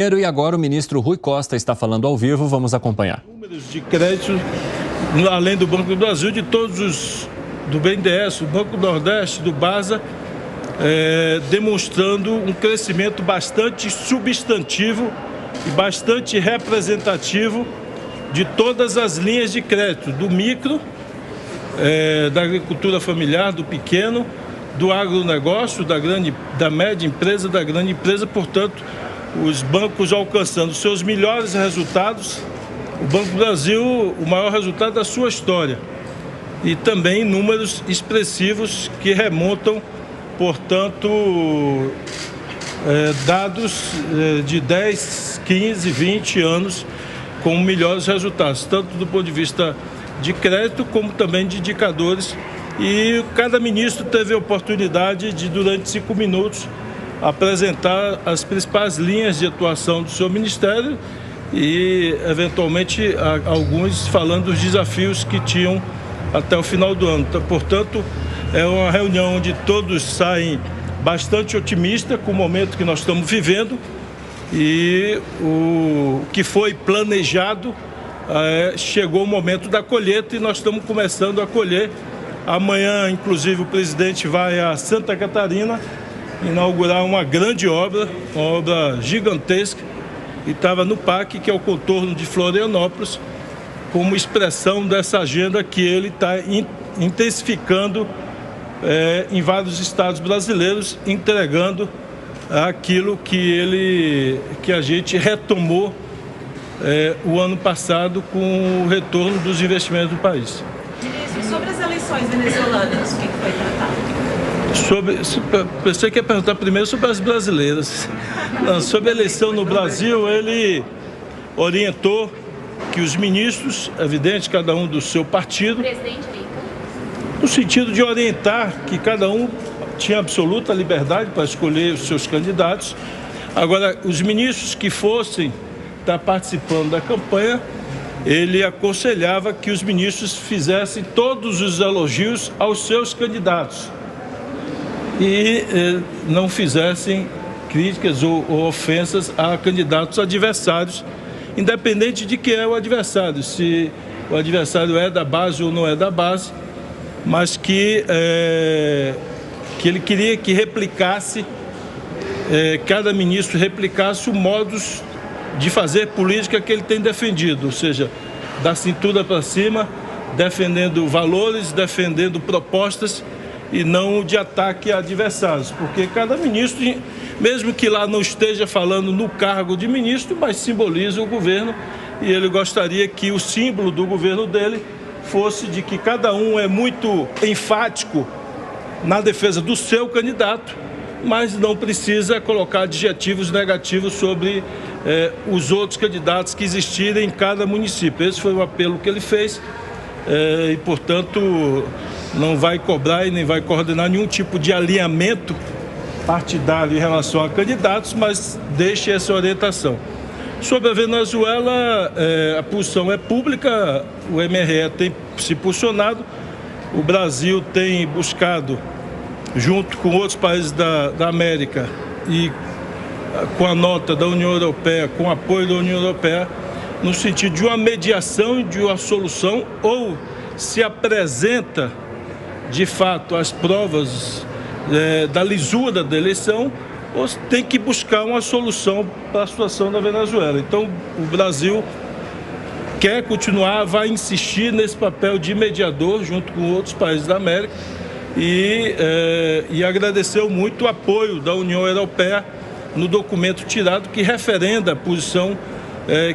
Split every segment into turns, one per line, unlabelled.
E agora o ministro Rui Costa está falando ao vivo, vamos acompanhar.
Números de crédito, além do Banco do Brasil, de todos os, do BNDES, do Banco do Nordeste, do BASA, demonstrando um crescimento bastante substantivo e bastante representativo de todas as linhas de crédito, do micro, da agricultura familiar, do pequeno, do agronegócio, da média empresa, da grande empresa. Portanto, os bancos alcançando seus melhores resultados, o Banco do Brasil, o maior resultado da sua história. E também números expressivos que remontam, portanto, dados de 10, 15, 20 anos com melhores resultados, tanto do ponto de vista de crédito como também de indicadores. E cada ministro teve a oportunidade de, durante 5 minutos, apresentar as principais linhas de atuação do seu ministério e, eventualmente, alguns falando dos desafios que tinham até o final do ano. Então, portanto, é uma reunião onde todos saem bastante otimistas com o momento que nós estamos vivendo e o que foi planejado, chegou o momento da colheita e nós estamos começando a colher. Amanhã, inclusive, o presidente vai a Santa Catarina inaugurar uma grande obra, uma obra gigantesca, e estava no PAC, que é o contorno de Florianópolis, como expressão dessa agenda que ele está intensificando em vários estados brasileiros, entregando aquilo que a gente retomou o ano passado com o retorno dos investimentos do país.
Ministro, sobre as eleições venezuelanas, o que foi tratado?
Você quer perguntar primeiro sobre as brasileiras. Não, sobre a eleição no Brasil, ele orientou que os ministros, evidente, cada um do seu partido, no sentido de orientar que cada um tinha absoluta liberdade para escolher os seus candidatos. Agora, os ministros que fossem estar participando da campanha, ele aconselhava que os ministros fizessem todos os elogios aos seus candidatos e não fizessem críticas ou ofensas a candidatos adversários, independente de quem é o adversário, se o adversário é da base ou não é da base, mas que ele queria que replicasse, cada ministro replicasse o modus de fazer política que ele tem defendido, ou seja, da cintura para cima, defendendo valores, defendendo propostas e não de ataque a adversários, porque cada ministro, mesmo que lá não esteja falando no cargo de ministro, mas simboliza o governo, e ele gostaria que o símbolo do governo dele fosse de que cada um é muito enfático na defesa do seu candidato, mas não precisa colocar adjetivos negativos sobre os outros candidatos que existirem em cada município. Esse foi o apelo que ele fez e, portanto, não vai cobrar e nem vai coordenar nenhum tipo de alinhamento partidário em relação a candidatos, mas deixe essa orientação. Sobre a Venezuela, a posição é pública, o MRE tem se posicionado, o Brasil tem buscado, junto com outros países da América e com a nota da União Europeia, com o apoio da União Europeia, no sentido de uma mediação e de uma solução, ou se apresenta de fato as provas da lisura da eleição, ou tem que buscar uma solução para a situação da Venezuela. Então, o Brasil quer continuar, vai insistir nesse papel de mediador junto com outros países da América e agradeceu muito o apoio da União Europeia no documento tirado que referenda a posição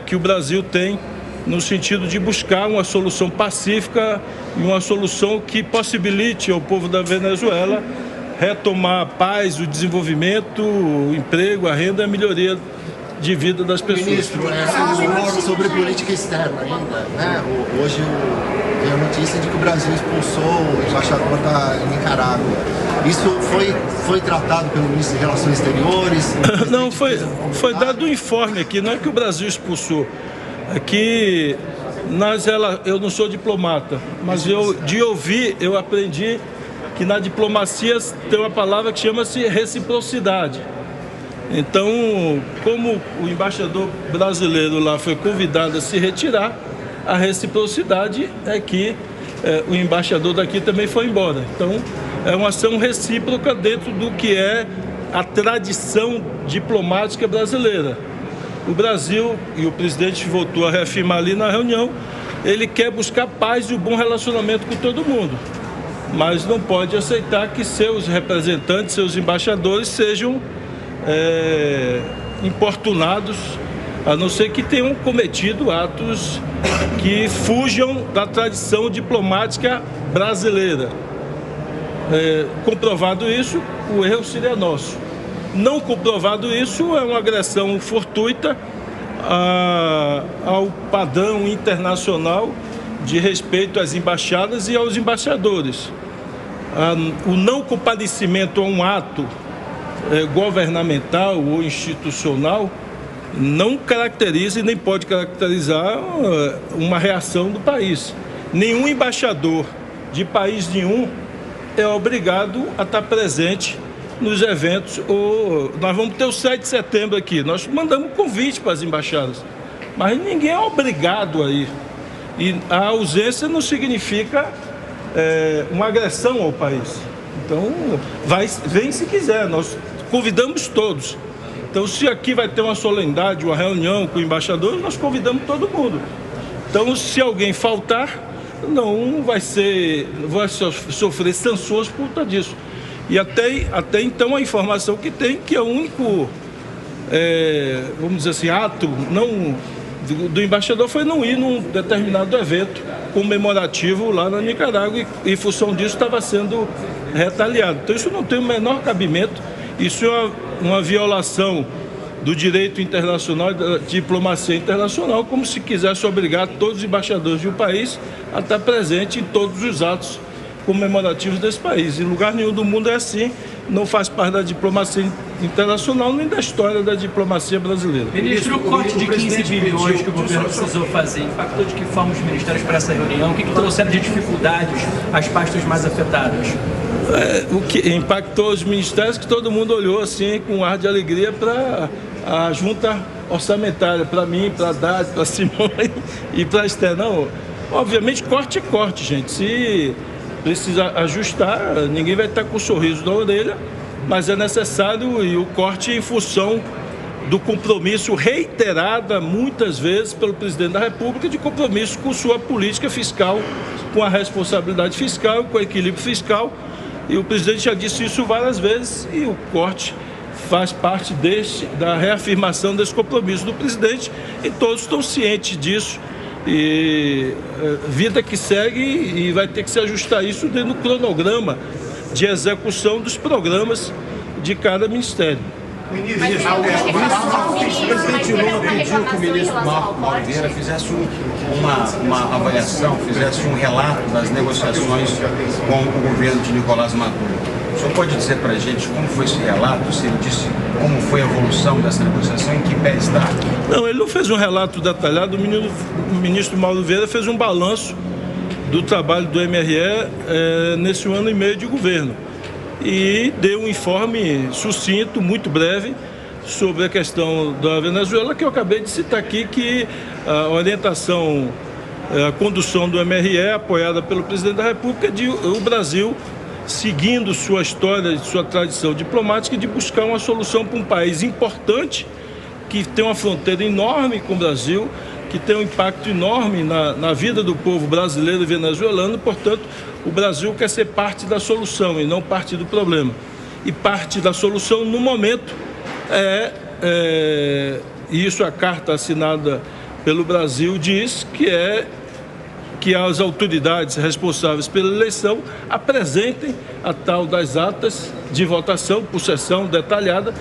que o Brasil tem no sentido de buscar uma solução pacífica e uma solução que possibilite ao povo da Venezuela retomar a paz, o desenvolvimento, o emprego, a renda e a melhoria de vida das pessoas.
Ministro, sobre política externa ainda, né? Hoje tem a notícia de que o Brasil expulsou o embaixador da Nicarágua. Isso foi tratado pelo ministro de Relações Exteriores?
Não, foi dado um informe aqui, não é que o Brasil expulsou. Aqui, eu não sou diplomata, mas de ouvir, eu aprendi que na diplomacia tem uma palavra que chama-se reciprocidade. Então, como o embaixador brasileiro lá foi convidado a se retirar, a reciprocidade é que o embaixador daqui também foi embora. Então, é uma ação recíproca dentro do que é a tradição diplomática brasileira. O Brasil, e o presidente voltou a reafirmar ali na reunião, ele quer buscar paz e um bom relacionamento com todo mundo, mas não pode aceitar que seus representantes, seus embaixadores sejam importunados, a não ser que tenham cometido atos que fujam da tradição diplomática brasileira. Comprovado isso, o erro seria nosso. Não comprovado isso, é uma agressão fortuita ao padrão internacional de respeito às embaixadas e aos embaixadores. O não comparecimento a um ato governamental ou institucional não caracteriza e nem pode caracterizar uma reação do país. Nenhum embaixador de país nenhum é obrigado a estar presente nos eventos. Nós vamos ter o 7 de setembro aqui, nós mandamos convite para as embaixadas, mas ninguém é obrigado a ir. E a ausência não significa uma agressão ao país. Então, vem se quiser, nós convidamos todos. Então, se aqui vai ter uma solenidade, uma reunião com o embaixador, nós convidamos todo mundo. Então, se alguém faltar, não vai sofrer sanções por conta disso. E até então a informação que tem, que é o único, vamos dizer assim, ato do embaixador foi não ir num determinado evento comemorativo lá na Nicarágua e em função disso estava sendo retaliado. Então isso não tem o menor cabimento, isso é uma violação do direito internacional, da diplomacia internacional, como se quisesse obrigar todos os embaixadores de um país a estar presente em todos os atos comemorativos desse país. Em lugar nenhum do mundo é assim, não faz parte da diplomacia internacional nem da história da diplomacia brasileira.
Ministro, o corte de 15 bilhões que o governo precisou fazer impactou de que forma os ministérios para essa reunião? O que trouxeram de dificuldades às pastas mais afetadas?
O que impactou os ministérios, que todo mundo olhou assim com um ar de alegria para a junta orçamentária, para mim, para a Haddad, para a Simone e para a Esther. Não, obviamente corte é corte, gente. Se precisa ajustar, ninguém vai estar com um sorriso na orelha, mas é necessário, e o corte em função do compromisso reiterado muitas vezes pelo presidente da República de compromisso com sua política fiscal, com a responsabilidade fiscal, com o equilíbrio fiscal, e o presidente já disse isso várias vezes, e o corte faz parte da reafirmação desse compromisso do presidente, e todos estão cientes disso. E vida que segue, e vai ter que se ajustar isso dentro do cronograma de execução dos programas de cada ministério.
O presidente Lula pediu que o ministro Marco Vieira fizesse uma avaliação, fizesse um relato das negociações com o governo de Nicolás Maduro. O senhor pode dizer para a gente como foi esse relato, se ele disse como foi a evolução dessa negociação, em que pé está?
Não, ele não fez um relato detalhado, o ministro Mauro Vieira fez um balanço do trabalho do MRE nesse 1 ano e meio de governo e deu um informe sucinto, muito breve, sobre a questão da Venezuela, que eu acabei de citar aqui, que a orientação, a condução do MRE, apoiada pelo presidente da República, de o Brasil seguindo sua história, sua tradição diplomática, de buscar uma solução para um país importante, que tem uma fronteira enorme com o Brasil, que tem um impacto enorme na vida do povo brasileiro e venezuelano. Portanto, o Brasil quer ser parte da solução e não parte do problema. E parte da solução, no momento, e isso a carta assinada pelo Brasil diz, que as autoridades responsáveis pela eleição apresentem a tal das atas de votação por sessão detalhada,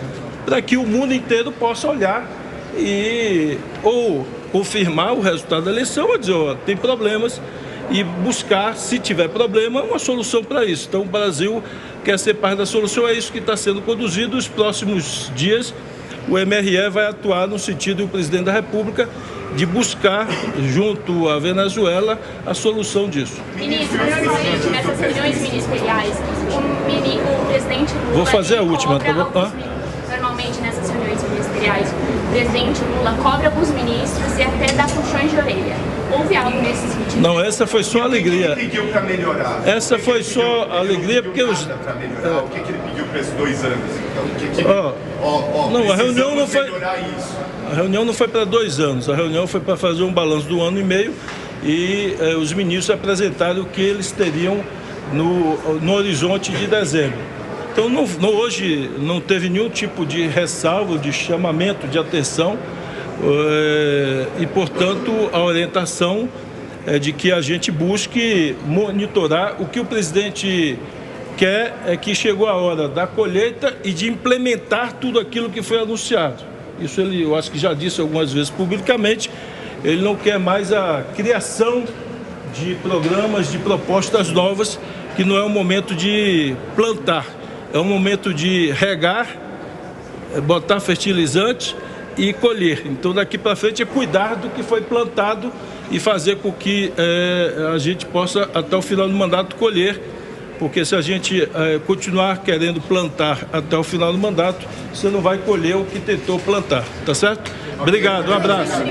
para que o mundo inteiro possa olhar e ou confirmar o resultado da eleição, ou dizer, tem problemas, e buscar, se tiver problema, uma solução para isso. Então o Brasil quer ser parte da solução, é isso que está sendo conduzido. Nos próximos dias o MRE vai atuar no sentido do presidente da República de buscar, junto à Venezuela, a solução disso.
Ministro, nessas reuniões ministeriais, o presidente Lula...
Vou fazer a última, tá bom?
Normalmente nessas reuniões sociais, o presidente Lula cobra alguns ministros e até dá puxões de orelha. Houve algo nesse sentido?
Não, essa foi só alegria.
O que ele pediu para melhorar?
Essa foi só alegria porque os...
Para melhorar, o que ele pediu para esses 2 anos? Então,
não, a reunião não foi...
Isso.
A reunião não foi para 2 anos, a reunião foi para fazer um balanço do ano e meio e os ministros apresentaram o que eles teriam no horizonte de dezembro. Então, hoje não teve nenhum tipo de ressalvo, de chamamento de atenção e, portanto, a orientação é de que a gente busque monitorar. O que o presidente quer é que chegou a hora da colheita e de implementar tudo aquilo que foi anunciado. Isso eu acho que já disse algumas vezes publicamente. Ele não quer mais a criação de programas, de propostas novas, que não é um momento de plantar, é um momento de regar, botar fertilizante e colher. Então, daqui para frente é cuidar do que foi plantado e fazer com que a gente possa, até o final do mandato, colher. Porque se a gente continuar querendo plantar até o final do mandato, você não vai colher o que tentou plantar, tá certo? Obrigado, um abraço.